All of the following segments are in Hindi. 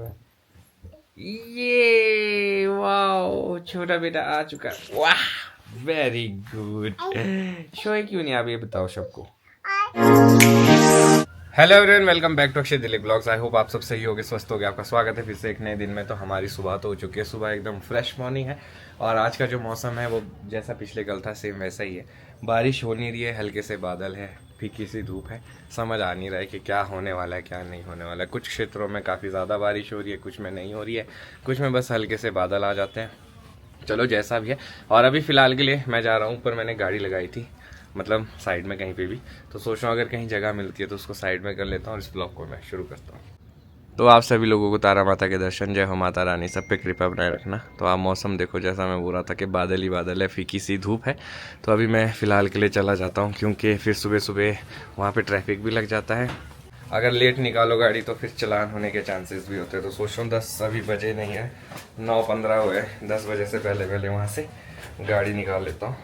रहा है। ये वाह, छोटा बेटा आ चुका है। वाह, वेरी गुड। शोए क्यों नहीं आप ये बताओ सबको। Hello everyone, welcome back to Akshay Dilip blogs. I hope आप सब सही होगे, स्वस्थ होगे। आपका स्वागत है फिर से एक नए दिन में। तो हमारी सुबह तो हो चुकी है, सुबह एकदम फ्रेश मॉर्निंग है। और आज का जो मौसम है वो जैसा पिछले कल था सेम वैसा ही है। बारिश हो नहीं रही है, हल्के से बादल है, फीकी सी धूप है। समझ आ नहीं रहा है कि क्या होने वाला है क्या नहीं होने वाला है। कुछ क्षेत्रों में काफ़ी ज़्यादा बारिश हो रही है, कुछ में नहीं हो रही है, कुछ में बस हल्के से बादल आ जाते हैं। चलो जैसा भी है। और अभी फ़िलहाल के लिए मैं जा रहा हूँ ऊपर। मैंने गाड़ी लगाई थी, मतलब साइड में कहीं पे भी, तो सोच रहा हूँ अगर कहीं जगह मिलती है तो उसको साइड में कर लेता हूँ और इस ब्लॉग को मैं शुरू करता हूँ। तो आप सभी लोगों को तारा माता के दर्शन, जय हो माता रानी, सब पे कृपा बनाए रखना। तो आप मौसम देखो, जैसा मैं बोल रहा था कि बादल ही बादल है, फीकी सी धूप है। तो अभी मैं फ़िलहाल के लिए चला जाता हूँ, क्योंकि फिर सुबह सुबह वहाँ पे ट्रैफिक भी लग जाता है। अगर लेट निकालो गाड़ी तो फिर चलान होने के चांसेस भी होते हैं। तो सोच रहा हूँ 10 अभी बजे नहीं है, 9:15 हुए, 10 बजे से पहले पहले वहाँ से गाड़ी निकाल लेता हूँ।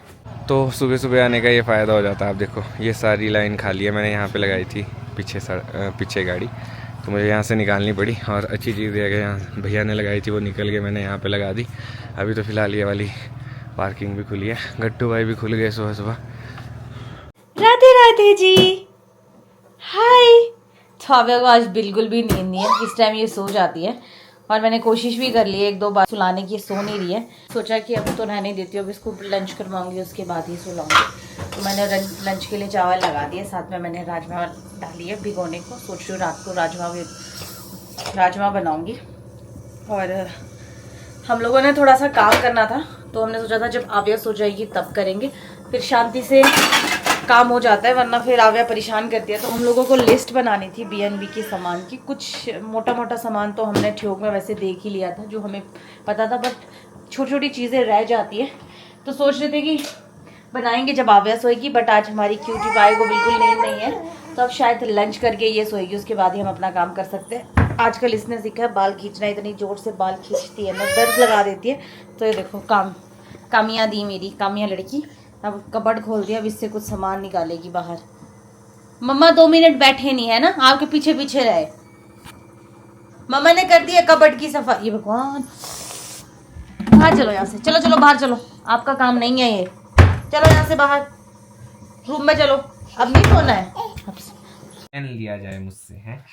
तो सुबह सुबह आने का ये फ़ायदा हो जाता है। आप देखो ये सारी लाइन खाली है, मैंने यहाँ पे लगाई थी पीछे गाड़ी, तो मुझे यहाँ से निकालनी पड़ी। और अच्छी चीज़ है कि यहाँ भैया ने लगाई थी वो निकल गए, मैंने यहाँ पे लगा दी। अभी तो फ़िलहाल ये वाली पार्किंग भी खुली है। गट्टू भाई भी खुल गए सुबह सुबह। राधे राधे जी, हाय। छाव्या को आज बिल्कुल भी नींद नहीं है। इस टाइम ये सो जाती है और मैंने कोशिश भी कर ली है 1-2 बार सुलाने की, सो नहीं रही है। सोचा कि अब तो रहने देती हूँ, अब इसको लंच करवाऊंगी उसके बाद ही सुलाऊंगी। तो मैंने लंच के लिए चावल लगा दिए, साथ में मैंने राजमा डाली है भिगोने को। सोच रही हूँ रात को राजमा बनाऊंगी। और हम लोगों ने थोड़ा सा काम करना था, तो हमने सोचा था जब आव्या सो जाएगी तब करेंगे, फिर शांति से काम हो जाता है, वरना फिर आव्या परेशान करती है। तो हम लोगों को लिस्ट बनानी थी B&B के सामान की। कुछ मोटा मोटा सामान तो हमने ठियोग में वैसे देख ही लिया था, जो हमें पता था, बट छोटी छोटी चीज़ें रह जाती है। तो सोच रहे थे कि बनाएंगे जब आव्या सोएगी, बट आज हमारी क्यूटी बाई को बिल्कुल नींद नहीं है, तो अब शायद लंच करके ये सोएगी, उसके बाद ही हम अपना काम कर सकते हैं। आजकल इसने सीखा है बाल खींचना, इतनी जोर से बाल खींचती है ना, दर्द लगा देती है। तो ये देखो कामियाँ दी मेरी कामियाँ लड़की। अब कबर्ड खोल दिया, अब इससे कुछ सामान निकालेगी बाहर। मम्मा 2 मिनट बैठे नहीं है ना, आपके पीछे पीछे रहे। मम्मा ने कर दिया कबर्ड की सफाई। ये भगवान, बाहर चलो यहाँ से, चलो चलो बाहर चलो, आपका काम नहीं है ये। चलो यहाँ से बाहर, रूम में चलो, अब नहीं सोना है। लिया जाए मुझसे है।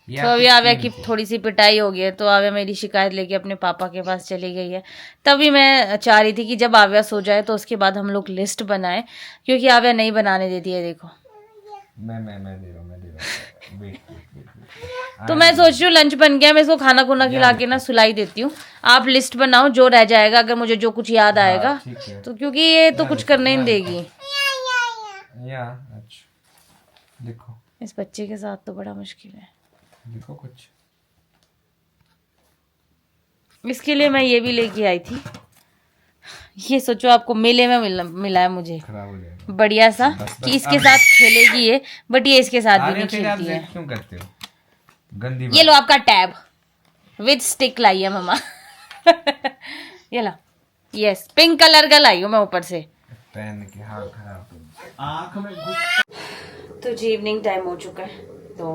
तो अभी आव्या की थोड़ी सी पिटाई हो गई है, तो आव्या मेरी शिकायत लेके अपने पापा के पास चली गई है। तभी मैं चाह रही थी कि जब आव्या सो जाए तो उसके बाद हम लोग लिस्ट बनाएं, क्योंकि आव्या नहीं बनाने देती है। देखो मैं दे रहा हूँ वेट। तो मैं सोच रही हूँ लंच बन गया, मैं इसको खाना खुना खिला के ना सुलाई देती हूँ। आप लिस्ट बनाओ जो रह जाएगा, अगर मुझे जो कुछ याद आएगा, तो क्योंकि ये तो कुछ करने नहीं देगी। अच्छा देखो, इस बच्चे के साथ तो बड़ा मुश्किल है। देखो कुछ इसके लिए मैं ये भी लेके आई थी। ये सोचो आपको मेले में मिला है मुझे, खराब हो जाएगा बढ़िया सा, कि इसके साथ खेलेगी ये, बट ये इसके साथ भी नहीं खेलती है। क्यों करते हो गंदी ये लो आपका टैब विद स्टिक लाई है मम्मा। ये लो, यस पिंक कलर का लाई हूँ मैं ऊपर से पहन के। हाँ खराब आँख में तो जी इवनिंग टाइम हो चुका है। तो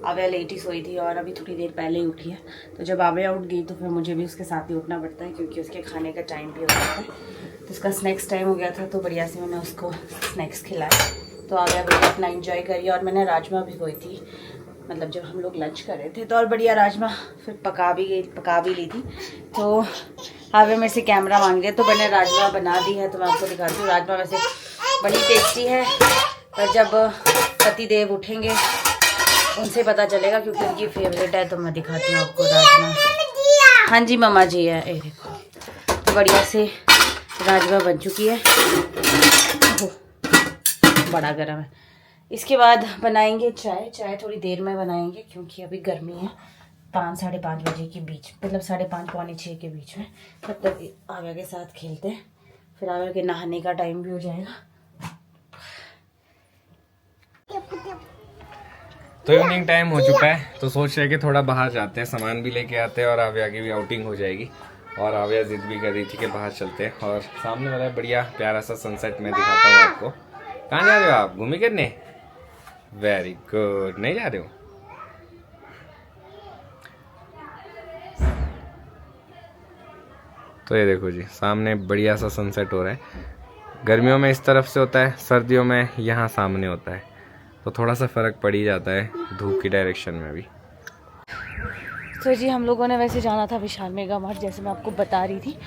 आव्या लेट ही सोई थी और अभी थोड़ी देर पहले ही उठी है। तो जब आव्या उठ गई तो फिर मुझे भी उसके साथ ही उठना पड़ता है, क्योंकि उसके खाने का टाइम भी हो जाता है। तो उसका स्नैक्स टाइम हो गया था, तो बढ़िया से मैंने उसको स्नैक्स खिलाया। तो आव्या बढ़िया अपना इंजॉय करी। और मैंने राजमा भिगोई थी, मतलब जब हम लोग लंच कर रहे थे, तो और बढ़िया राजमा फिर पका भी ली थी। तो आव्या मेरे से कैमरा मांग लिया, तो मैंने राजमा बना दी है, तो मैं आपको दिखाती हूँ। राजमा वैसे बड़ी टेस्टी है, पर जब पति देव उठेंगे उनसे पता चलेगा, क्योंकि उनकी फेवरेट है। तो मैं दिखाती हूँ आपको राजमा। हाँ जी मम्मा जी है, ये देखो, तो बढ़िया से राजमा बन चुकी है। बड़ा गर्म है। इसके बाद बनाएंगे चाय थोड़ी देर में बनाएंगे, क्योंकि अभी गर्मी है। 5-5:30 बजे के बीच, मतलब 5:30 पौने 6 के बीच में, तब तक आव्या के साथ खेलते हैं। फिर आव्या के नहाने का टाइम भी हो जाएगा। तो इवनिंग टाइम हो चुका है, तो सोच रहे कि थोड़ा बाहर जाते हैं, सामान भी लेके आते हैं और आव्या की भी आउटिंग हो जाएगी। और आव्या जिद भी कर रही थी कि बाहर चलते हैं। और सामने वाला बढ़िया प्यारा सा सनसेट मैं दिखाता हूँ आपको। कहाँ जा रहे हो आप, घूमी करने? वेरी गुड, नहीं जा रहे हो? तो ये देखो जी, सामने बढ़िया सा सनसेट हो रहा है। गर्मियों में इस तरफ से होता है, सर्दियों में यहाँ सामने होता है, तो थोड़ा सा फ़र्क पड़ ही जाता है धूप की डायरेक्शन में भी। तो जी हम लोगों ने वैसे जाना था विशाल मेगा मार्ट, जैसे मैं आपको बता रही थी,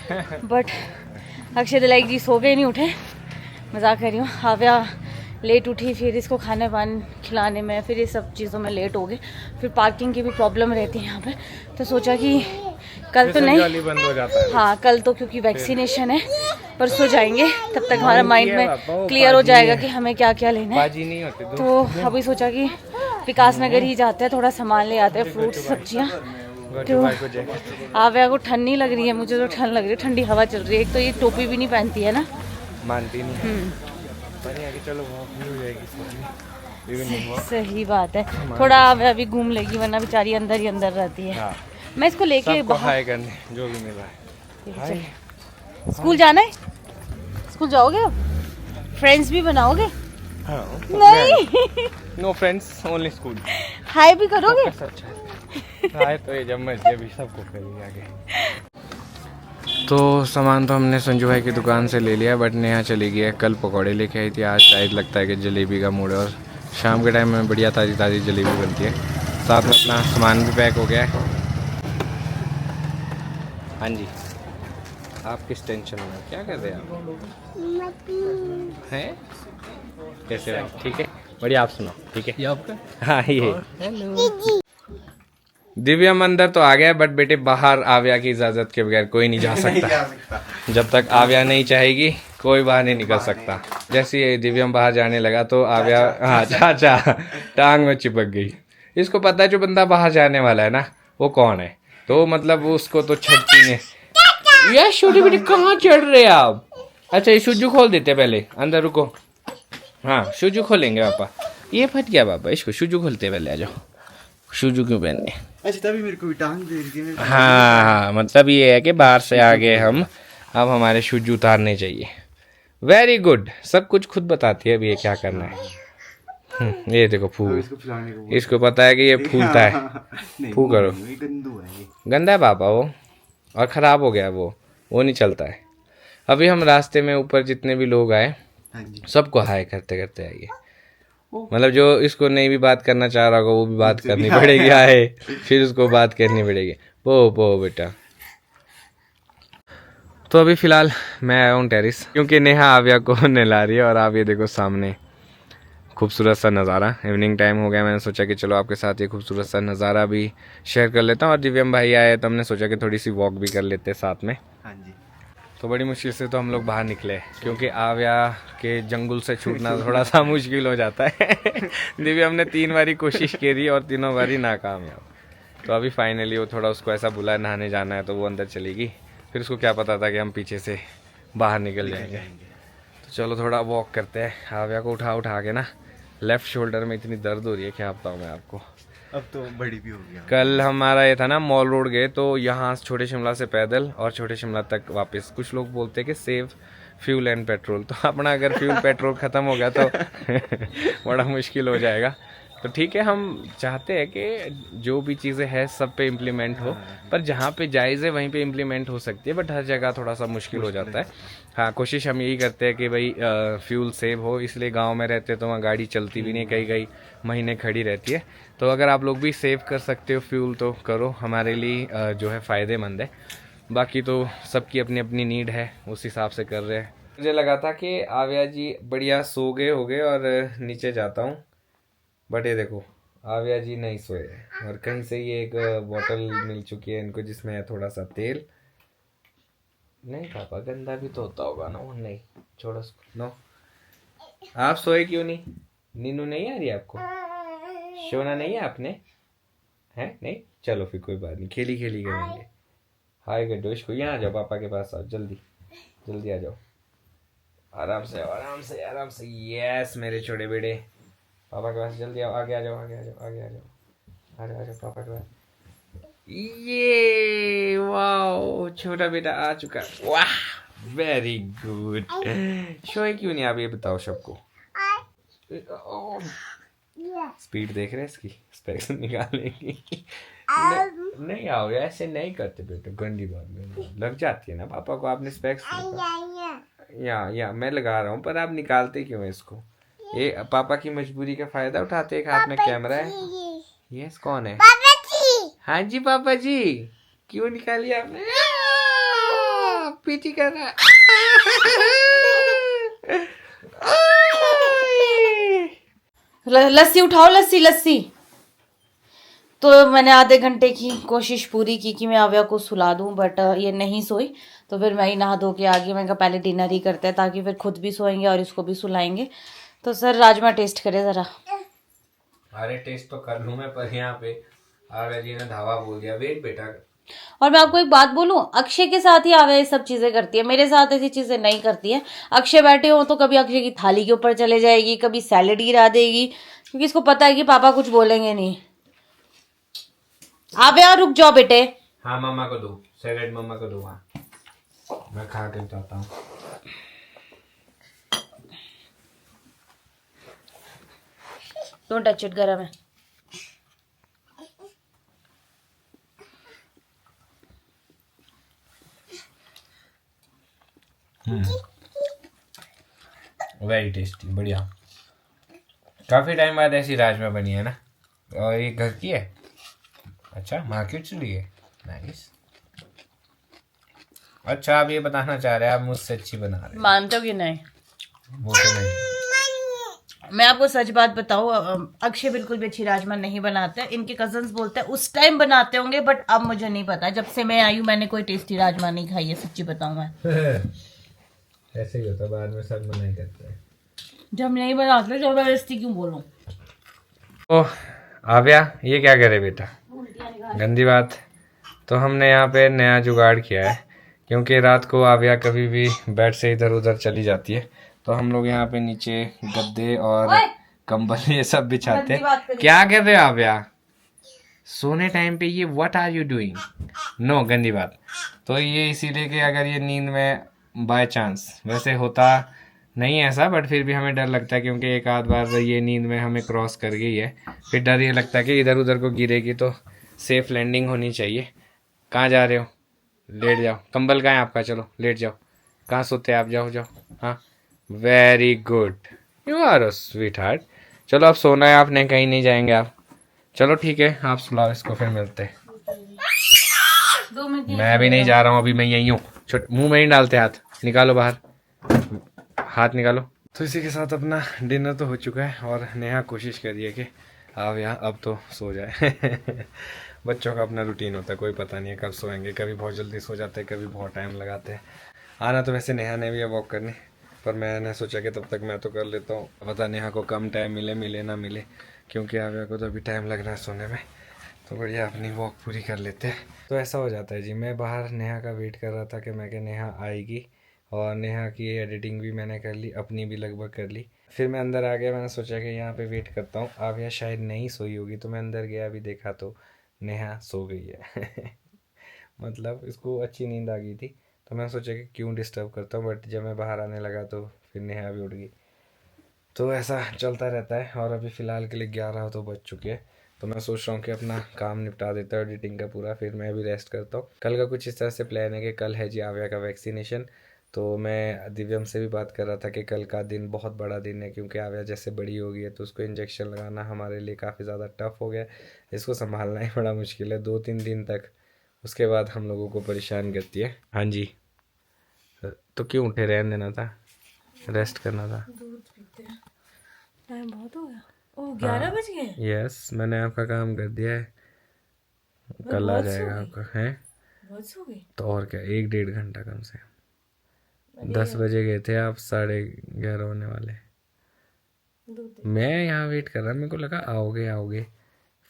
बट अक्षय दिलाइक जी सो गए, नहीं उठे, मजाक कर रही हूँ। आव्या लेट उठी, फिर इसको खाने पान खिलाने में, फिर ये सब चीज़ों में लेट हो गए, फिर पार्किंग की भी प्रॉब्लम रहती है यहाँ पे, तो सोचा कि कल तो नहीं, बंद हो जाता है। हाँ कल तो क्योंकि वैक्सीनेशन है, परसों जाएंगे, तब तक हमारा माइंड में क्लियर हो जाएगा कि हमें क्या क्या लेना है। नहीं होते तो अभी सोचा कि विकास नगर ही जाते हैं, थोड़ा सामान ले आते हैं, फ्रूट्स सब्जियाँ। तो आव्या को ठंड नहीं लग रही है, मुझे तो ठंड लग रही है, ठंडी हवा चल रही है। एक तो ये टोपी भी नहीं पहनती है ना, मानती नहीं। चलो हो जाएगी। सही बात है, थोड़ा आव्या भी घूम लेगी, वरना बेचारी अंदर ही अंदर रहती है। हाँ। मैं इसको लेके हाय करने जो भी मिला है। स्कूल जाना है, स्कूल जाओगे अब, फ्रेंड्स भी बनाओगे? हाँ, नहीं नो फ्रेंड्स, ओनली स्कूल। हाय भी करोगे? हाय तो ये जब मर्जी अभी सबको करेंगे आगे। तो सामान तो हमने संजू भाई की दुकान से ले लिया, बट नेहा चली गई है, कल पकौड़े लेके आई थी, आज शायद लगता है कि जलेबी का मूड है, और शाम के टाइम में बढ़िया ताज़ी ताज़ी जलेबी बनती है। साथ में अपना सामान भी पैक हो गया है। हाँ जी, आप किस टेंशन में, क्या कर रहे हैं आप? हैं कैसे भाई? ठीक है, बढ़िया, आप सुनाओ। ठीक है, ये आपका? हाँ ये हेलो। दिव्यम अंदर तो आ गया, बट बेटे बाहर आव्या की इजाज़त के बगैर कोई नहीं जा सकता। जब तक आव्या नहीं चाहेगी कोई बाहर नहीं निकल सकता। जैसे ही दिव्यम बाहर जाने लगा तो आव्या, हाँ चाचा, टांग में चिपक गई। इसको पता है जो बंदा बाहर जाने वाला है ना वो कौन है, तो मतलब उसको तो छटती ने। यार छोटे बेटे कहाँ चढ़ रहे आप? अच्छा ये शूजू खोल देते पहले, अंदर रुको। हाँ शूजू खोलेंगे पापा, ये फट गया पापा, इसको शूजू खोलते पहले, आ जाओ। शूजू क्यों पहनने? अच्छा तभी मेरे को भी टांग दे रही थी। हाँ मतलब ये है कि बाहर से आ गए हम, अब हमारे शूज उतारने चाहिए। वेरी गुड, सब कुछ खुद बताती है अभी ये क्या करना है। ये देखो फूल, इसको पता है कि ये फूलता है। फू करो, गंदा है पापा वो, और ख़राब हो गया वो नहीं चलता है। अभी हम रास्ते में ऊपर जितने भी लोग आए सबको हाय करते करते आइए, मतलब जो इसको नहीं भी बात करना चाह रहा होगा वो भी बात करनी पड़ेगी, आए फिर उसको बात करनी पड़ेगी। पो बेटा। तो अभी फ़िलहाल मैं आया हूँ टेरिस, क्योंकि नेहा आव्या को नहला रही है, और आप ये देखो सामने खूबसूरत सा नज़ारा। इवनिंग टाइम हो गया, मैंने सोचा कि चलो आपके साथ ये खूबसूरत सा नज़ारा भी शेयर कर लेता हूँ, और दिव्यम भाई आए तो हमने सोचा कि थोड़ी सी वॉक भी कर लेते साथ में। हाँ जी। तो बड़ी मुश्किल से तो हम लोग बाहर निकले, क्योंकि आव्या के जंगल से छूटना थोड़ा सा मुश्किल हो जाता है। दिव्यम ने 3 बारी कोशिश करी और तीनों बारी नाकामयाब। तो अभी फाइनली वो थोड़ा, उसको ऐसा बुला नहाने जाना है तो वो अंदर चली गई, फिर उसको क्या पता था कि हम पीछे से बाहर निकल जाएंगे। तो चलो थोड़ा वॉक करते हैं। आव्या को उठा के ना लेफ़्ट शोल्डर में इतनी दर्द हो रही है, क्या बताऊँ मैं आपको। अब तो बड़ी भी हो गया। कल हमारा ये था ना, मॉल रोड गए तो यहाँ छोटे शिमला से पैदल और छोटे शिमला तक वापस। कुछ लोग बोलते हैं कि सेव फ्यूल एंड पेट्रोल, तो अपना अगर फ्यूल पेट्रोल ख़त्म हो गया तो बड़ा मुश्किल हो जाएगा। तो ठीक है, हम चाहते हैं कि जो भी चीज़ें हैं सब पे इम्प्लीमेंट हो, पर जहाँ पे जायज़ है वहीं पे इम्प्लीमेंट हो सकती है, बट हर जगह थोड़ा सा मुश्किल हो जाता है। हाँ कोशिश हम यही करते हैं कि भाई फ्यूल सेव हो, इसलिए गांव में रहते तो वहाँ गाड़ी चलती भी नहीं, कई महीने खड़ी रहती है। तो अगर आप लोग भी सेव कर सकते हो फ्यूल तो करो, हमारे लिए जो है फ़ायदेमंद है। बाकी तो सबकी अपनी अपनी नीड है, उस हिसाब से कर रहे हैं। मुझे लगा था कि आव्या जी बढ़िया सो गए हो गए और नीचे जाता हूँ, बट ये देखो आव्या जी नहीं सोए, और कहीं से ये एक बोतल मिल चुकी है इनको जिसमें है थोड़ा सा तेल। नहीं पापा गंदा भी तो होता होगा ना, वो नहीं छोड़ो नो। आप सोए क्यों नहीं? नींद नहीं आ रही आपको? सोना नहीं है आपने? हैं नहीं, चलो फिर कोई बात नहीं, खेली करेंगे। हाय गड्डो, इसको यहाँ आ जाओ, पापा के पास आओ, जल्दी आ जाओ, आराम से। यस मेरे छोटे बेटे, पापा के पास जल्दी आओ, आगे आ जाओ पापा के पास। ये वाओ, छोटा बेटा आ चुका, वाह वेरी गुड। सोए क्यों नहीं आप ये बताओ सबको। स्पीड देख रहे हैं इसकी, स्पेक्स निकालेंगी। नहीं आओ, ऐसे नहीं करते बेटे, गंदी बात लग जाती है ना पापा को। आपने स्पेक्स या मैं लगा रहा हूँ, पर आप निकालते क्यों है इसको? ये पापा की मजबूरी का फायदा उठाते, एक हाथ में कैमरा है। यस, कौन है? हाँ जी पापा जी। क्यों निकाली आपने? पीटी कर रहा लस्सी उठाओ, लस्सी लस्सी। तो मैंने आधे घंटे की कोशिश पूरी की कि मैं आव्या को सुला दूं, बट ये नहीं सोई। तो फिर मैं ही नहा धो के आ गई। मैंने कहा पहले डिनर ही करते हैं, ताकि फिर खुद भी सोएंगे और इसको भी सुलाएंगे। तो सर राजमा टेस्ट करे ज़रा। अरे टेस्ट तो कर लूं मैं, पर यहाँ पे आव्या जी ने धावा बोल दिया। वेट बेटा। और मैं आपको एक बात बोलूं, अक्षय के साथ ही आव्या ये सब चीजें करती है, मेरे साथ ऐसी चीजें नहीं करती है। अक्षय बैठे हो तो कभी अक्षय की थाली के ऊपर चले जाएगी, कभी सैलेड गिरा देगी, क्योंकि इसको पता है कि पापा कुछ बोलेंगे नहीं। आव्या रुक जाओ बेटे। हाँ मम्मा को दो सैलेड, मम्मा को दो। हाँ मैं खा के बताता हूँ। डोंट टच इट, गरम है। वेरी टेस्टी, बढ़िया। काफी टाइम बाद ऐसी राजमा बनी है ना। और ये घर की है? अच्छा, मार्केट से ली है। नाइस। अच्छा, आप ये बताना चाह रहे हैं आप मुझसे अच्छी बना रहे हैं? मानते हो कि नहीं? वो तो नहीं। मैं आपको सच बात बताऊं, अक्षय बिल्कुल भी अच्छी राजमा नहीं बनाते। इनके कजन्स बोलते हैं उस टाइम बनाते होंगे, बट अब मुझे नहीं पता। जब से मैं आई हूँ मैंने कोई टेस्टी राजमा नहीं खाई है, सच्ची बताऊं मैं। ऐसे ही होता है, बाद में सब मना करते हैं। जब नहीं बनाते जबरदस्ती क्यों बोलूं? ओ आव्या, ये क्या करे बेटा? गंदी बात। तो हमने यहाँ पे नया जुगाड़ किया है, क्योंकि रात को आव्या कभी भी बेड से इधर उधर चली जाती है, तो हम लोग यहाँ पे नीचे गद्दे और कंबल ये सब बिछाते हैं। क्या कर रहे हो आव्या? सोने टाइम पे ये what are you doing? No, गंदी बात। तो ये इसीलिए कि अगर ये नींद में बाय चांस, वैसे होता नहीं ऐसा, बट फिर भी हमें डर लगता है, क्योंकि एक आध बार ये नींद में हमें क्रॉस कर गई है। फिर डर ये लगता है कि इधर उधर को गिरेगी, तो सेफ लैंडिंग होनी चाहिए। कहाँ जा रहे हो? लेट जाओ। कंबल कहाँ है आपका? चलो लेट जाओ। कहाँ सोते हैं आप? जाओ जाओ। हाँ, very good, you are a sweet heart. चलो अब सोना है आपने, कहीं नहीं जाएंगे आप। चलो ठीक है, आप सुलाओ इसको, फिर मिलते हैं। 2 मिनट। मैं भी नहीं जा रहा हूँ, अभी मैं यहीं हूँ। मुंह में नहीं डालते हाथ, निकालो बाहर, हाथ निकालो। तो इसी के साथ अपना डिनर तो हो चुका है, और नेहा कोशिश करिए कि आप यहाँ अब तो सो जाए। बच्चों का अपना रूटीन होता है, कोई पता नहीं है कब सोएंगे। कभी बहुत जल्दी सो जाते हैं, कभी बहुत टाइम लगाते हैं। आना तो वैसे नेहा ने भी है वॉक करने, पर मैंने सोचा कि तब तक मैं तो कर लेता हूँ। पता नेहा को कम टाइम मिले ना मिले, क्योंकि आव्या को तो अभी टाइम लग रहा है सोने में। तो बढ़िया अपनी वॉक पूरी कर लेते हैं। तो ऐसा हो जाता है जी। मैं बाहर नेहा का वेट कर रहा था कि मैं कि नेहा आएगी, और नेहा की एडिटिंग भी मैंने कर ली, अपनी भी लगभग कर ली। फिर मैं अंदर आ गया, मैंने सोचा कि यहाँ पे वेट करता हूँ। आव्या शायद नहीं सोई होगी, तो मैं अंदर गया, अभी देखा तो नेहा सो गई है। मतलब इसको अच्छी नींद आ गई थी, तो मैं सोचा कि क्यों डिस्टर्ब करता हूँ। बट जब मैं बाहर आने लगा तो फिर नेहा भी उठ गई। तो ऐसा चलता रहता है। और अभी फ़िलहाल के लिए 11 तो बज चुके हैं, तो मैं सोच रहा हूँ कि अपना काम निपटा देता हूँ एडिटिंग का पूरा, फिर मैं भी रेस्ट करता हूँ। कल का कुछ इस तरह से प्लान है कि कल है जी आव्या का वैक्सीनेशन। तो मैं दिव्यम से भी बात कर रहा था कि कल का दिन बहुत बड़ा दिन है, क्योंकि आव्या जैसे बड़ी हो गई है, तो उसको इंजेक्शन लगाना हमारे लिए काफ़ी ज़्यादा टफ हो गया। इसको संभालना ही बड़ा मुश्किल है 2-3 दिन तक। उसके बाद हम लोगों को परेशान करती है। हाँ जी, तो क्यों उठे? रहने देना था, रेस्ट करना था। टाइम बहुत हो गया। ओह 11 बज गए। यस, मैंने आपका काम कर दिया है। कल आ जाएगा आपका। है बहुत सो गई। तो और क्या, 1-1.5 घंटा कम से। 10 बजे गए थे आप, 11:30 होने वाले। मैं यहाँ वेट कर रहा, मेरे को लगा आओगे आओगे,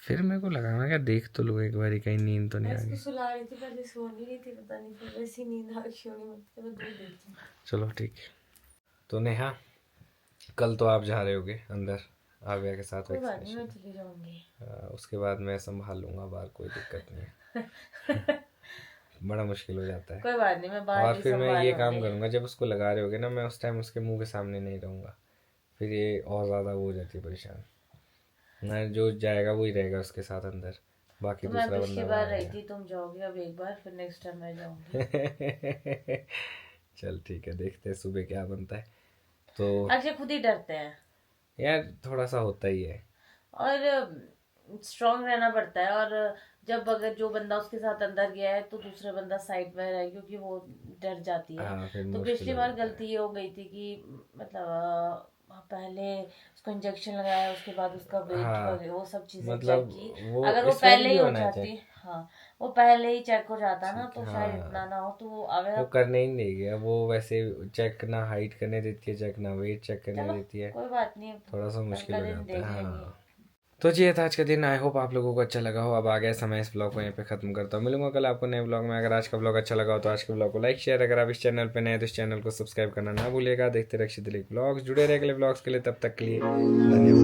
फिर मेरे को लगा मैं क्या देख तो लूँ एक बार, कहीं नींद तो नहीं आ गई। सुला रही थी, पहले सो नहीं रही थी, पता नहीं फिर वैसी नींद आ गई होनी मुझको, मैं दूर देखती हूँ। चलो ठीक है। तो नेहा, कल तो आप जा रहे होगे अंदर आव्या के साथ कोई बात नहीं, मैं वैक्सीनेशन। चली जाऊंगी। उसके बाद मैं संभाल लूँगा बाहर, कोई दिक्कत नहीं है। बड़ा मुश्किल हो जाता है। कोई बात नहीं, मैं बाहर और ही फिर मैं ये काम संभाल करूँगा, जब उसको लगा रहे होगे ना, मैं उस टाइम उसके मुंह के सामने नहीं रहूँगा, फिर ये और ज़्यादा वो हो जाती है परेशान। ना जो जाएगा वही रहेगा उसके साथ अंदर, बाकी तो मैं दूसरा पिछली बंदा बार वहाँ रही है। थी, तुम जाओगे अब एक बार, फिर नेक्स्ट टाइम मैं जाऊंगी। चल ठीक है, देखते हैं सुबह क्या बनता है। तो अक्षय खुद ही डरते हैं यार थोड़ा सा होता ही है। और स्ट्रांग रहना पड़ता है। और जब अगर जो बंदा उसके साथ अंदर गया है तो दूसरा बंदा साइड में रहे, क्योंकि वो डर जाती है। हाँ फिर तो मुश्किल पिछली हो बार जाता है। गलती ये हो गई थी कि मतलब पहले उसको इंजेक्शन लगाया, उसके बाद उसका वेट हाँ वगैरह वो सब चीजें मतलब चेक की। वो अगर वो इस बार पहले भी ही हो होना जाती, चाहिए। हाँ वो पहले ही चेक हो जाता ना, तो शायद हाँ इतना ना हो। तो वो वो अगर करने ही नहीं गया, वो वैसे चेक ना हाइट करने देती है, चेक ना वेट चेक करने चलो देती है, कोई बात नहीं, थोड़ा सा कल मुश्किल का हो दिन जाता है। देख लेंगे। हाँ तो जी ये था आज का दिन। आई होप आप लोगों को अच्छा लगा हो। अब आ गया समय इस ब्लॉग को यहीं पे खत्म करता हूँ। मिलूंगा कल आपको नए ब्लॉग में। अगर आज का ब्लॉग अच्छा लगा हो तो आज के ब्लॉग को लाइक शेयर, अगर आप इस चैनल पे नए हैं तो इस चैनल को सब्सक्राइब करना ना भूलिएगा। देखते रहिए अक्षय दिलीप ब्लॉग्स, जुड़े रहे अगले ब्लॉग्स के लिए। तब तक के लिए धन्यवाद।